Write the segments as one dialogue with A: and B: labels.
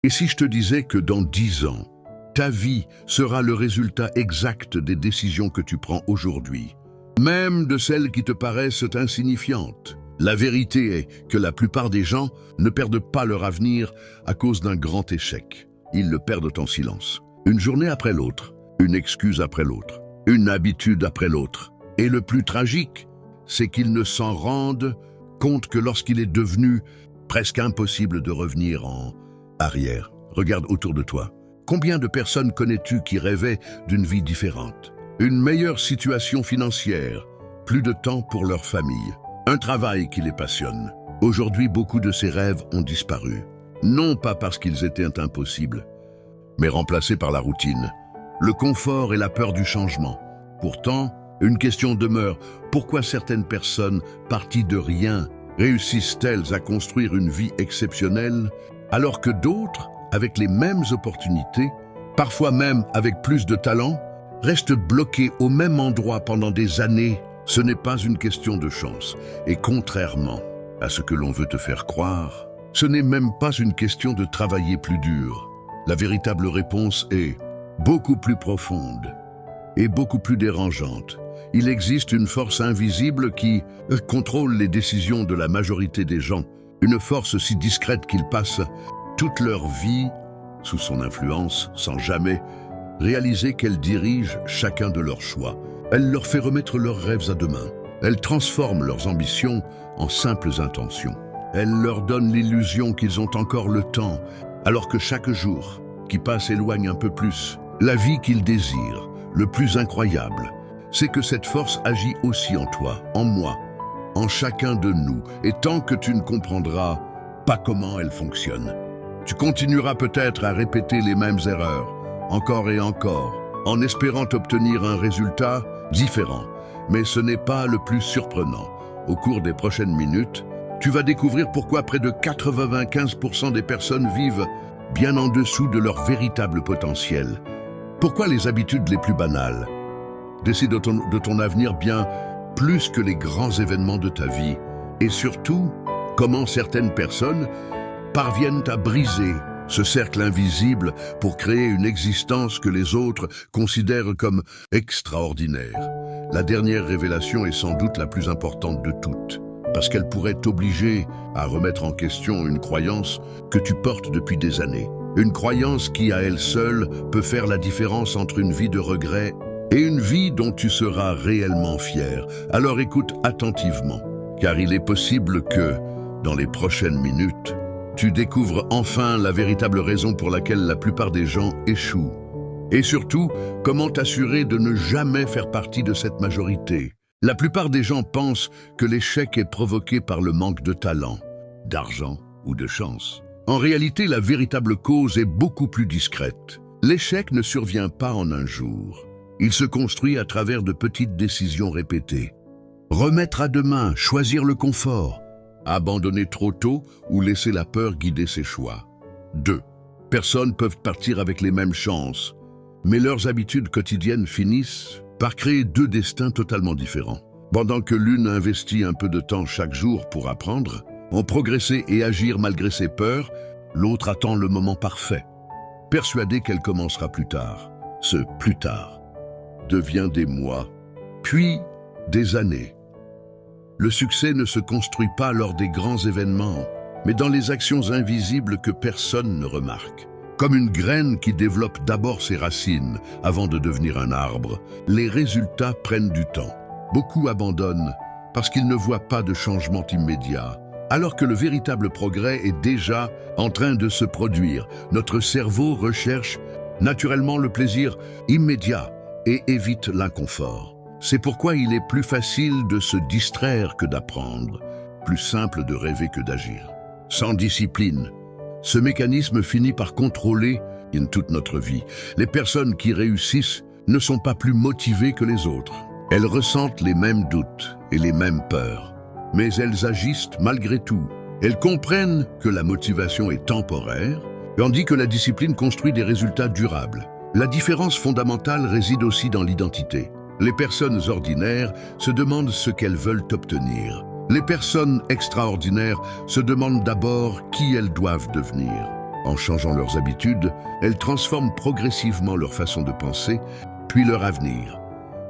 A: Et si je te disais que dans 10 ans, ta vie sera le résultat exact des décisions que tu prends aujourd'hui, même de celles qui te paraissent insignifiantes? La vérité est que la plupart des gens ne perdent pas leur avenir à cause d'un grand échec. Ils le perdent en silence. Une journée après l'autre, une excuse après l'autre, une habitude après l'autre. Et le plus tragique, c'est qu'ils ne s'en rendent compte que lorsqu'il est devenu presque impossible de revenir en arrière. Regarde autour de toi. Combien de personnes connais-tu qui rêvaient d'une vie différente? Une meilleure situation financière, plus de temps pour leur famille, un travail qui les passionne. Aujourd'hui, beaucoup de ces rêves ont disparu. Non pas parce qu'ils étaient impossibles, mais remplacés par la routine, le confort et la peur du changement. Pourtant, une question demeure. Pourquoi certaines personnes, parties de rien, réussissent-elles à construire une vie exceptionnelle, alors que d'autres, avec les mêmes opportunités, parfois même avec plus de talent, restent bloquées au même endroit pendant des années? Ce n'est pas une question de chance. Et contrairement à ce que l'on veut te faire croire, ce n'est même pas une question de travailler plus dur. La véritable réponse est beaucoup plus profonde et beaucoup plus dérangeante. Il existe une force invisible qui contrôle les décisions de la majorité des gens, une force si discrète qu'ils passent toute leur vie sous son influence sans jamais réaliser qu'elle dirige chacun de leurs choix. Elle leur fait remettre leurs rêves à demain. Elle transforme leurs ambitions en simples intentions. Elle leur donne l'illusion qu'ils ont encore le temps, alors que chaque jour qui passe éloigne un peu plus. La vie qu'ils désirent, le plus incroyable, c'est que cette force agit aussi en toi, en moi, en chacun de nous. Et tant que tu ne comprendras pas comment elle fonctionne, tu continueras peut-être à répéter les mêmes erreurs, encore et encore, en espérant obtenir un résultat différent. Mais ce n'est pas le plus surprenant. Au cours des prochaines minutes, tu vas découvrir pourquoi près de 95% des personnes vivent bien en dessous de leur véritable potentiel. Pourquoi les habitudes les plus banales décident de ton avenir bien plus que les grands événements de ta vie. Et surtout, comment certaines personnes parviennent à briser ce cercle invisible pour créer une existence que les autres considèrent comme extraordinaire. La dernière révélation est sans doute la plus importante de toutes, parce qu'elle pourrait t'obliger à remettre en question une croyance que tu portes depuis des années. Une croyance qui, à elle seule, peut faire la différence entre une vie de regret et une vie dont tu seras réellement fier. Alors écoute attentivement, car il est possible que, dans les prochaines minutes, tu découvres enfin la véritable raison pour laquelle la plupart des gens échouent. Et surtout, comment t'assurer de ne jamais faire partie de cette majorité. La plupart des gens pensent que l'échec est provoqué par le manque de talent, d'argent ou de chance. En réalité, la véritable cause est beaucoup plus discrète. L'échec ne survient pas en un jour. Il se construit à travers de petites décisions répétées. Remettre à demain, choisir le confort, abandonner trop tôt ou laisser la peur guider ses choix. 2. Personnes peuvent partir avec les mêmes chances, mais leurs habitudes quotidiennes finissent par créer deux destins totalement différents. Pendant que l'une investit un peu de temps chaque jour pour apprendre, en progresser et agir malgré ses peurs, l'autre attend le moment parfait, persuadée qu'elle commencera plus tard. Ce plus tard devient des mois, puis des années. Le succès ne se construit pas lors des grands événements, mais dans les actions invisibles que personne ne remarque. Comme une graine qui développe d'abord ses racines avant de devenir un arbre, les résultats prennent du temps. Beaucoup abandonnent parce qu'ils ne voient pas de changement immédiat, alors que le véritable progrès est déjà en train de se produire. Notre cerveau recherche naturellement le plaisir immédiat et évite l'inconfort. C'est pourquoi il est plus facile de se distraire que d'apprendre, plus simple de rêver que d'agir. Sans discipline, ce mécanisme finit par contrôler toute notre vie. Les personnes qui réussissent ne sont pas plus motivées que les autres. Elles ressentent les mêmes doutes et les mêmes peurs, mais elles agissent malgré tout. Elles comprennent que la motivation est temporaire, tandis que la discipline construit des résultats durables. La différence fondamentale réside aussi dans l'identité. Les personnes ordinaires se demandent ce qu'elles veulent obtenir. Les personnes extraordinaires se demandent d'abord qui elles doivent devenir. En changeant leurs habitudes, elles transforment progressivement leur façon de penser, puis leur avenir.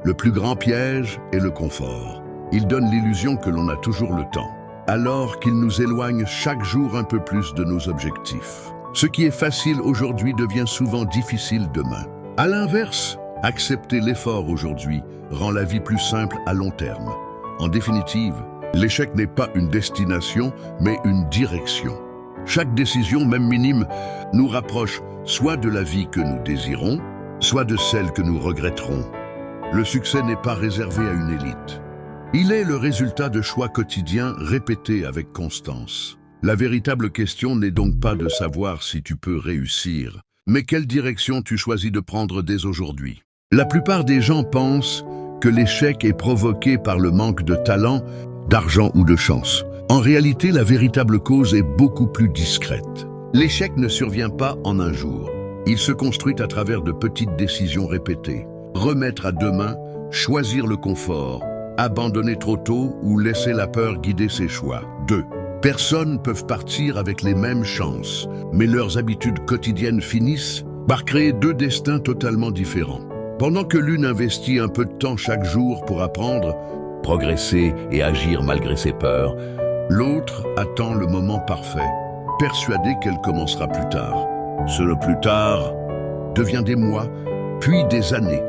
A: Le plus grand piège est le confort. Il donne l'illusion que l'on a toujours le temps, alors qu'il nous éloigne chaque jour un peu plus de nos objectifs. Ce qui est facile aujourd'hui devient souvent difficile demain. À l'inverse, accepter l'effort aujourd'hui rend la vie plus simple à long terme. En définitive, l'échec n'est pas une destination, mais une direction. Chaque décision, même minime, nous rapproche soit de la vie que nous désirons, soit de celle que nous regretterons. Le succès n'est pas réservé à une élite. Il est le résultat de choix quotidiens répétés avec constance. La véritable question n'est donc pas de savoir si tu peux réussir, mais quelle direction tu choisis de prendre dès aujourd'hui. La plupart des gens pensent que l'échec est provoqué par le manque de talent, d'argent ou de chance. En réalité, la véritable cause est beaucoup plus discrète. L'échec ne survient pas en un jour. Il se construit à travers de petites décisions répétées. Remettre à demain, choisir le confort, abandonner trop tôt ou laisser la peur guider ses choix. 2. Personnes peuvent partir avec les mêmes chances, mais leurs habitudes quotidiennes finissent par créer deux destins totalement différents. Pendant que l'une investit un peu de temps chaque jour pour apprendre, progresser et agir malgré ses peurs, l'autre attend le moment parfait, persuadée qu'elle commencera plus tard. Ce plus tard devient des mois, puis des années.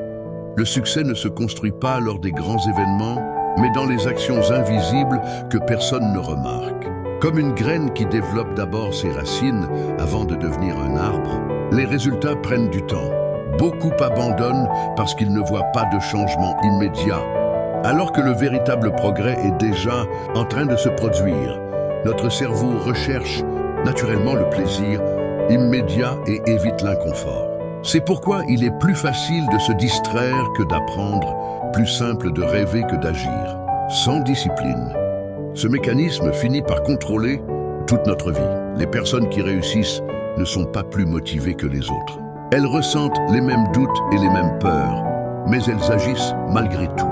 A: Le succès ne se construit pas lors des grands événements, mais dans les actions invisibles que personne ne remarque. Comme une graine qui développe d'abord ses racines avant de devenir un arbre, les résultats prennent du temps. Beaucoup abandonnent parce qu'ils ne voient pas de changement immédiat, alors que le véritable progrès est déjà en train de se produire. Notre cerveau recherche naturellement le plaisir immédiat et évite l'inconfort. C'est pourquoi il est plus facile de se distraire que d'apprendre, plus simple de rêver que d'agir. Sans discipline, ce mécanisme finit par contrôler toute notre vie. Les personnes qui réussissent ne sont pas plus motivées que les autres. Elles ressentent les mêmes doutes et les mêmes peurs, mais elles agissent malgré tout.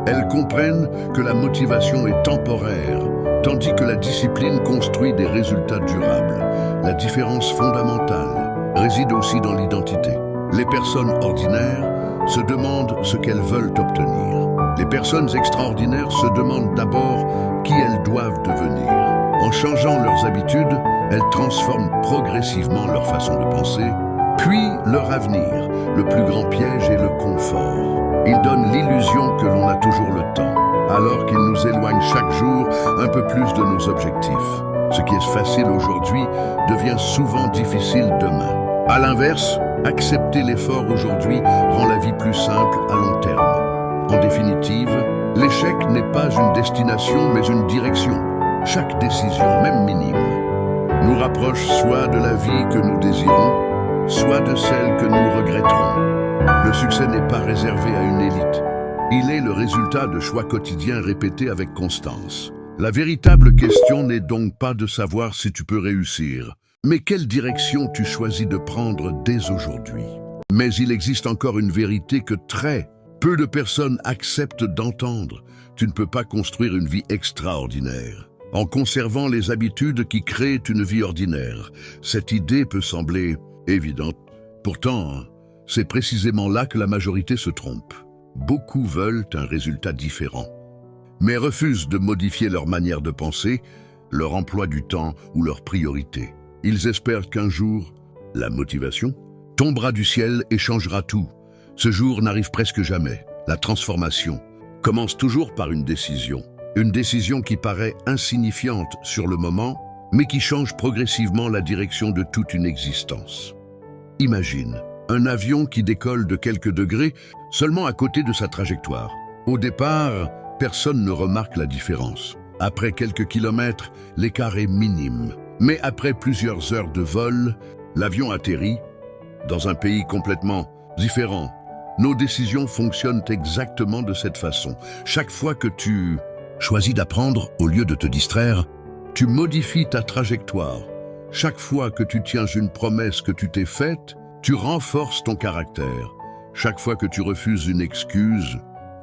A: Elles comprennent que la motivation est temporaire, tandis que la discipline construit des résultats durables. La différence fondamentale réside aussi dans l'identité. Les personnes ordinaires se demandent ce qu'elles veulent obtenir. Les personnes extraordinaires se demandent d'abord qui elles doivent devenir. En changeant leurs habitudes, elles transforment progressivement leur façon de penser, puis leur avenir. Le plus grand piège est le confort. Il donne l'illusion que l'on a toujours le temps, alors qu'il nous éloigne chaque jour un peu plus de nos objectifs. Ce qui est facile aujourd'hui devient souvent difficile demain. À l'inverse, accepter l'effort aujourd'hui rend la vie plus simple à long terme. En définitive, l'échec n'est pas une destination mais une direction. Chaque décision, même minime, nous rapproche soit de la vie que nous désirons, soit de celle que nous regretterons. Le succès n'est pas réservé à une élite. Il est le résultat de choix quotidiens répétés avec constance. La véritable question n'est donc pas de savoir si tu peux réussir, mais quelle direction tu choisis de prendre dès aujourd'hui. Mais il existe encore une vérité que très peu de personnes acceptent d'entendre. Tu ne peux pas construire une vie extraordinaire en conservant les habitudes qui créent une vie ordinaire. Cette idée peut sembler évidente. Pourtant, c'est précisément là que la majorité se trompe. Beaucoup veulent un résultat différent, mais refusent de modifier leur manière de penser, leur emploi du temps ou leurs priorités. Ils espèrent qu'un jour, la motivation tombera du ciel et changera tout. Ce jour n'arrive presque jamais. La transformation commence toujours par une décision. Une décision qui paraît insignifiante sur le moment, mais qui change progressivement la direction de toute une existence. Imagine un avion qui décolle de quelques degrés seulement à côté de sa trajectoire. Au départ, personne ne remarque la différence. Après quelques kilomètres, l'écart est minime. Mais après plusieurs heures de vol, l'avion atterrit dans un pays complètement différent. Nos décisions fonctionnent exactement de cette façon. Chaque fois que tu choisis d'apprendre au lieu de te distraire, tu modifies ta trajectoire. Chaque fois que tu tiens une promesse que tu t'es faite, tu renforces ton caractère. Chaque fois que tu refuses une excuse,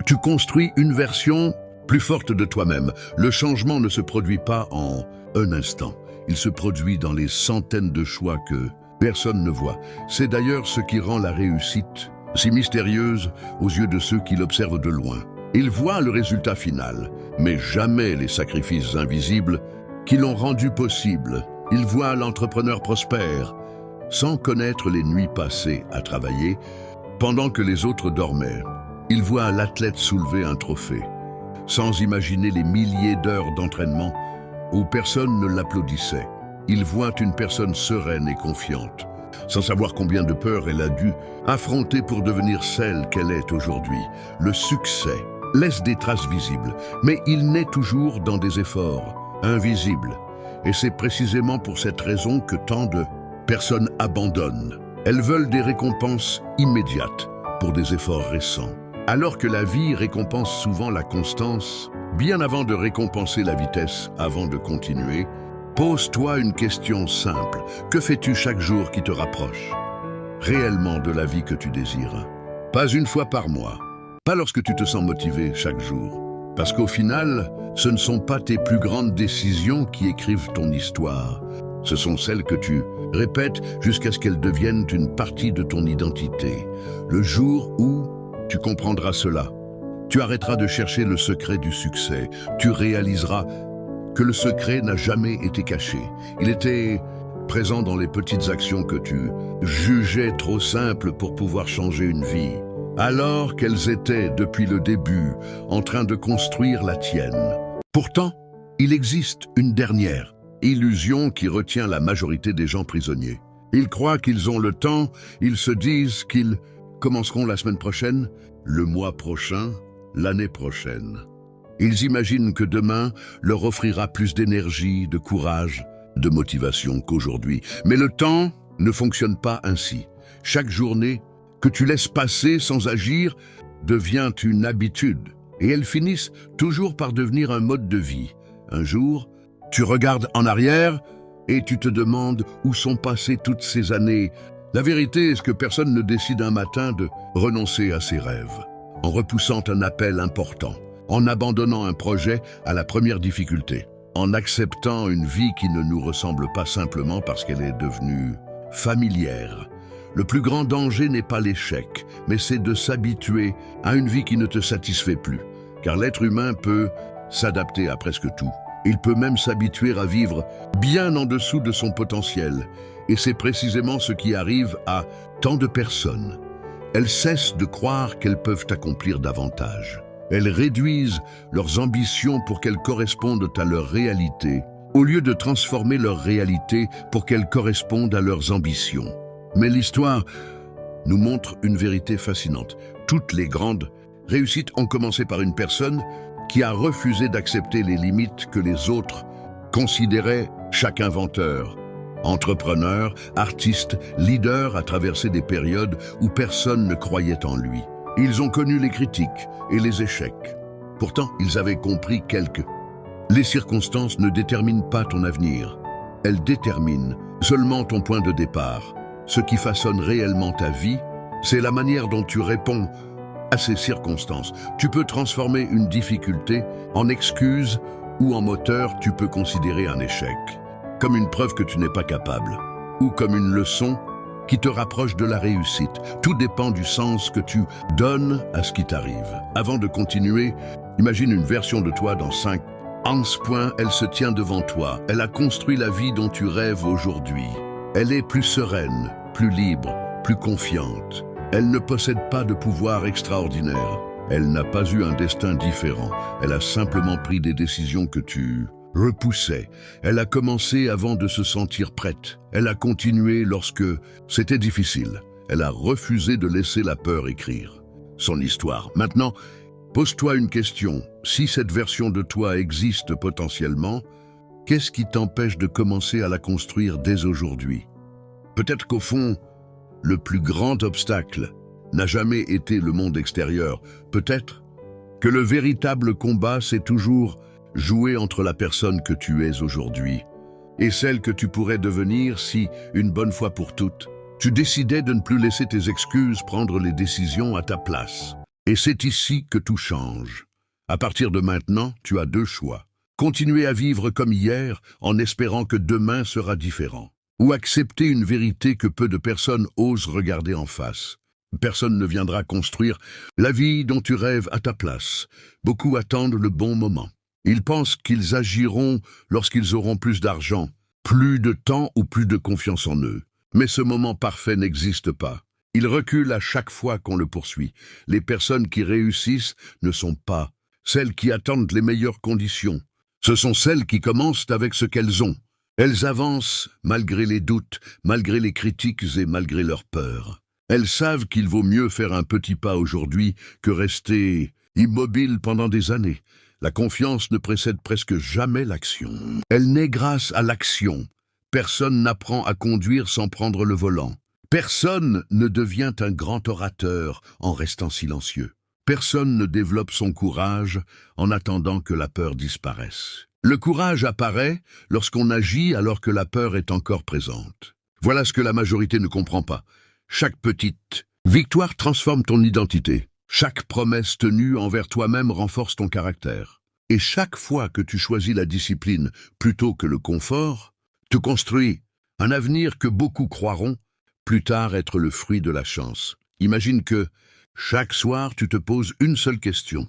A: tu construis une version plus forte de toi-même. Le changement ne se produit pas en un instant. Il se produit dans les centaines de choix que personne ne voit. C'est d'ailleurs ce qui rend la réussite si mystérieuse aux yeux de ceux qui l'observent de loin. Ils voient le résultat final, mais jamais les sacrifices invisibles qui l'ont rendu possible. Ils voient l'entrepreneur prospère, sans connaître les nuits passées à travailler, pendant que les autres dormaient. Ils voient l'athlète soulever un trophée, sans imaginer les milliers d'heures d'entraînement où personne ne l'applaudissait. Ils voient une personne sereine et confiante, sans savoir combien de peurs elle a dû affronter pour devenir celle qu'elle est aujourd'hui. Le succès laisse des traces visibles, mais il naît toujours dans des efforts invisibles. Et c'est précisément pour cette raison que tant de personnes abandonnent. Elles veulent des récompenses immédiates pour des efforts récents. Alors que la vie récompense souvent la constance, bien avant de récompenser la vitesse avant de continuer, pose-toi une question simple. Que fais-tu chaque jour qui te rapproche réellement de la vie que tu désires? Pas une fois par mois, pas lorsque tu te sens motivé chaque jour. Parce qu'au final, ce ne sont pas tes plus grandes décisions qui écrivent ton histoire. Ce sont celles que tu répètes jusqu'à ce qu'elles deviennent une partie de ton identité. Le jour où tu comprendras cela, tu arrêteras de chercher le secret du succès. Tu réaliseras que le secret n'a jamais été caché. Il était présent dans les petites actions que tu jugeais trop simples pour pouvoir changer une vie, alors qu'elles étaient, depuis le début, en train de construire la tienne. Pourtant, il existe une dernière illusion qui retient la majorité des gens prisonniers. Ils croient qu'ils ont le temps, ils se disent qu'ils commenceront la semaine prochaine, le mois prochain, l'année prochaine. Ils imaginent que demain leur offrira plus d'énergie, de courage, de motivation qu'aujourd'hui. Mais le temps ne fonctionne pas ainsi. Chaque journée que tu laisses passer sans agir devient une habitude. Et elles finissent toujours par devenir un mode de vie. Un jour, tu regardes en arrière et tu te demandes où sont passées toutes ces années. La vérité est que personne ne décide un matin de renoncer à ses rêves, en repoussant un appel important, en abandonnant un projet à la première difficulté, en acceptant une vie qui ne nous ressemble pas simplement parce qu'elle est devenue familière. Le plus grand danger n'est pas l'échec, mais c'est de s'habituer à une vie qui ne te satisfait plus. Car l'être humain peut s'adapter à presque tout. Il peut même s'habituer à vivre bien en dessous de son potentiel. Et c'est précisément ce qui arrive à tant de personnes. Elles cessent de croire qu'elles peuvent accomplir davantage. Elles réduisent leurs ambitions pour qu'elles correspondent à leur réalité, au lieu de transformer leur réalité pour qu'elles correspondent à leurs ambitions. Mais l'histoire nous montre une vérité fascinante. Toutes les grandes réussites ont commencé par une personne qui a refusé d'accepter les limites que les autres considéraient. Chaque inventeur, entrepreneur, artiste, leader a traversé des périodes où personne ne croyait en lui. Ils ont connu les critiques et les échecs. Pourtant, ils avaient compris les circonstances ne déterminent pas ton avenir. Elles déterminent seulement ton point de départ. Ce qui façonne réellement ta vie, c'est la manière dont tu réponds à ces circonstances. Tu peux transformer une difficulté en excuse ou en moteur. Tu peux considérer un échec comme une preuve que tu n'es pas capable ou comme une leçon qui te rapproche de la réussite. Tout dépend du sens que tu donnes à ce qui t'arrive. Avant de continuer, imagine une version de toi dans 5 ans. Elle se tient devant toi. Elle a construit la vie dont tu rêves aujourd'hui. Elle est plus sereine, plus libre, plus confiante. Elle ne possède pas de pouvoir extraordinaire. Elle n'a pas eu un destin différent. Elle a simplement pris des décisions que tu repoussais. Elle a commencé avant de se sentir prête. Elle a continué lorsque c'était difficile. Elle a refusé de laisser la peur écrire son histoire. Maintenant, pose-toi une question. Si cette version de toi existe potentiellement, qu'est-ce qui t'empêche de commencer à la construire dès aujourd'hui? Peut-être qu'au fond, le plus grand obstacle n'a jamais été le monde extérieur. Peut-être que le véritable combat s'est toujours joué entre la personne que tu es aujourd'hui et celle que tu pourrais devenir si, une bonne fois pour toutes, tu décidais de ne plus laisser tes excuses prendre les décisions à ta place. Et c'est ici que tout change. À partir de maintenant, tu as 2 choix. Continuer à vivre comme hier en espérant que demain sera différent. Ou accepter une vérité que peu de personnes osent regarder en face. Personne ne viendra construire la vie dont tu rêves à ta place. Beaucoup attendent le bon moment. Ils pensent qu'ils agiront lorsqu'ils auront plus d'argent, plus de temps ou plus de confiance en eux. Mais ce moment parfait n'existe pas. Il recule à chaque fois qu'on le poursuit. Les personnes qui réussissent ne sont pas celles qui attendent les meilleures conditions. Ce sont celles qui commencent avec ce qu'elles ont. Elles avancent malgré les doutes, malgré les critiques et malgré leurs peurs. Elles savent qu'il vaut mieux faire un petit pas aujourd'hui que rester immobile pendant des années. La confiance ne précède presque jamais l'action. Elle naît grâce à l'action. Personne n'apprend à conduire sans prendre le volant. Personne ne devient un grand orateur en restant silencieux. Personne ne développe son courage en attendant que la peur disparaisse. Le courage apparaît lorsqu'on agit alors que la peur est encore présente. Voilà ce que la majorité ne comprend pas. Chaque petite victoire transforme ton identité. Chaque promesse tenue envers toi-même renforce ton caractère. Et chaque fois que tu choisis la discipline plutôt que le confort, tu construis un avenir que beaucoup croiront plus tard être le fruit de la chance. Imagine que chaque soir tu te poses une seule question.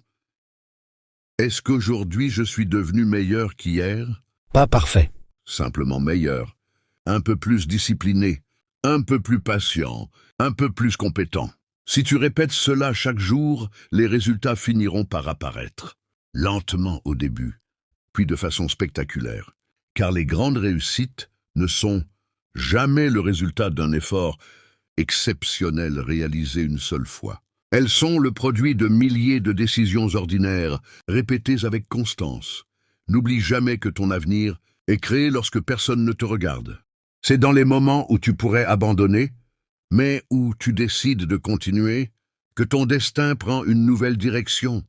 A: Est-ce qu'aujourd'hui je suis devenu meilleur qu'hier?
B: Pas parfait.
A: Simplement meilleur. Un peu plus discipliné, un peu plus patient, un peu plus compétent. Si tu répètes cela chaque jour, les résultats finiront par apparaître. Lentement au début, puis de façon spectaculaire. Car les grandes réussites ne sont jamais le résultat d'un effort exceptionnel réalisé une seule fois. Elles sont le produit de milliers de décisions ordinaires, répétées avec constance. N'oublie jamais que ton avenir est créé lorsque personne ne te regarde. C'est dans les moments où tu pourrais abandonner, mais où tu décides de continuer, que ton destin prend une nouvelle direction.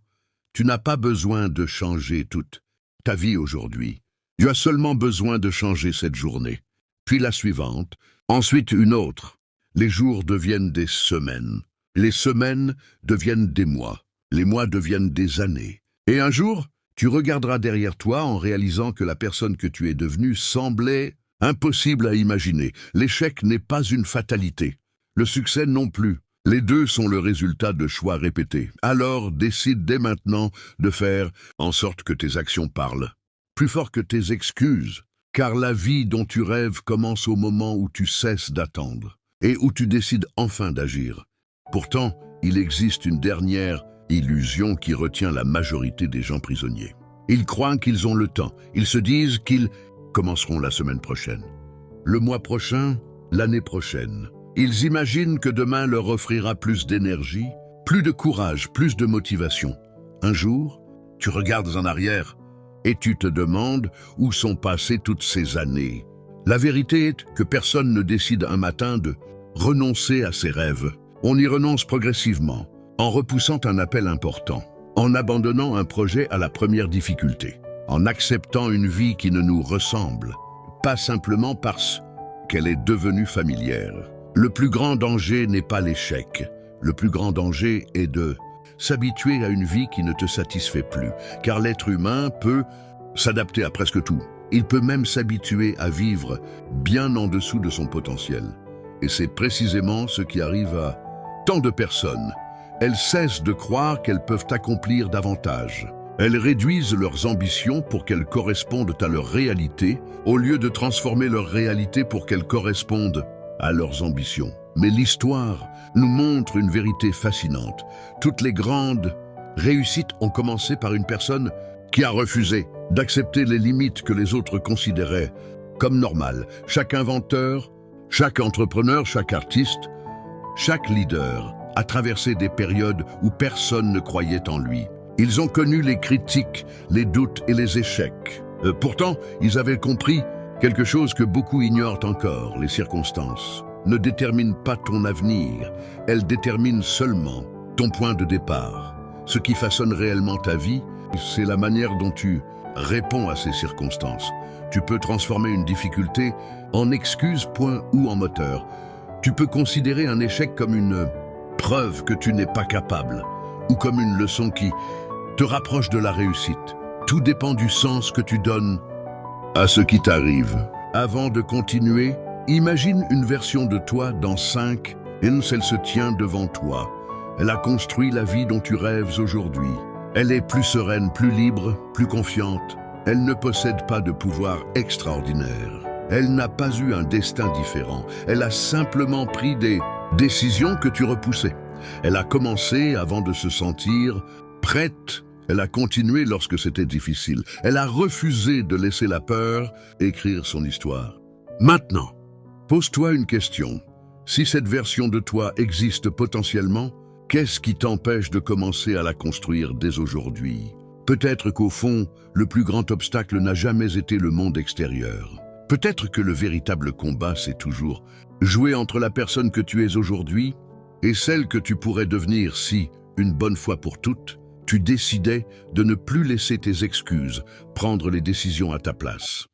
A: Tu n'as pas besoin de changer toute ta vie aujourd'hui. Tu as seulement besoin de changer cette journée, puis la suivante, ensuite une autre. Les jours deviennent des semaines. Les semaines deviennent des mois. Les mois deviennent des années. Et un jour, tu regarderas derrière toi en réalisant que la personne que tu es devenue semblait impossible à imaginer. L'échec n'est pas une fatalité. Le succès non plus. Les deux sont le résultat de choix répétés. Alors décide dès maintenant de faire en sorte que tes actions parlent. Plus fort que tes excuses. Car la vie dont tu rêves commence au moment où tu cesses d'attendre et où tu décides enfin d'agir. Pourtant, il existe une dernière illusion qui retient la majorité des gens prisonniers. Ils croient qu'ils ont le temps. Ils se disent qu'ils commenceront la semaine prochaine, le mois prochain, l'année prochaine. Ils imaginent que demain leur offrira plus d'énergie, plus de courage, plus de motivation. Un jour, tu regardes en arrière et tu te demandes où sont passées toutes ces années. La vérité est que personne ne décide un matin de renoncer à ses rêves. On y renonce progressivement, en repoussant un appel important, en abandonnant un projet à la première difficulté, en acceptant une vie qui ne nous ressemble, pas simplement parce qu'elle est devenue familière. Le plus grand danger n'est pas l'échec. Le plus grand danger est de s'habituer à une vie qui ne te satisfait plus, car l'être humain peut s'adapter à presque tout. Il peut même s'habituer à vivre bien en dessous de son potentiel. Et c'est précisément ce qui arrive à tant de personnes. Elles cessent de croire qu'elles peuvent accomplir davantage. Elles réduisent leurs ambitions pour qu'elles correspondent à leur réalité, au lieu de transformer leur réalité pour qu'elles correspondent à leurs ambitions. Mais l'histoire nous montre une vérité fascinante. Toutes les grandes réussites ont commencé par une personne qui a refusé d'accepter les limites que les autres considéraient comme normales. Chaque inventeur, chaque entrepreneur, chaque artiste, chaque leader a traversé des périodes où personne ne croyait en lui. Ils ont connu les critiques, les doutes et les échecs. Pourtant, ils avaient compris quelque chose que beaucoup ignorent encore. Les circonstances ne déterminent pas ton avenir. Elles déterminent seulement ton point de départ. Ce qui façonne réellement ta vie, c'est la manière dont tu réponds à ces circonstances. Tu peux transformer une difficulté en excuse, point ou en moteur. Tu peux considérer un échec comme une preuve que tu n'es pas capable ou comme une leçon qui te rapproche de la réussite. Tout dépend du sens que tu donnes à ce qui t'arrive. Avant de continuer, imagine une version de toi dans 5 ans. Elle se tient devant toi. Elle a construit la vie dont tu rêves aujourd'hui. Elle est plus sereine, plus libre, plus confiante. Elle ne possède pas de pouvoir extraordinaire. Elle n'a pas eu un destin différent. Elle a simplement pris des décisions que tu repoussais. Elle a commencé avant de se sentir prête. Elle a continué lorsque c'était difficile. Elle a refusé de laisser la peur écrire son histoire. Maintenant, pose-toi une question. Si cette version de toi existe potentiellement, qu'est-ce qui t'empêche de commencer à la construire dès aujourd'hui? Peut-être qu'au fond, le plus grand obstacle n'a jamais été le monde extérieur. Peut-être que le véritable combat, c'est toujours jouer entre la personne que tu es aujourd'hui et celle que tu pourrais devenir si, une bonne fois pour toutes, tu décidais de ne plus laisser tes excuses prendre les décisions à ta place.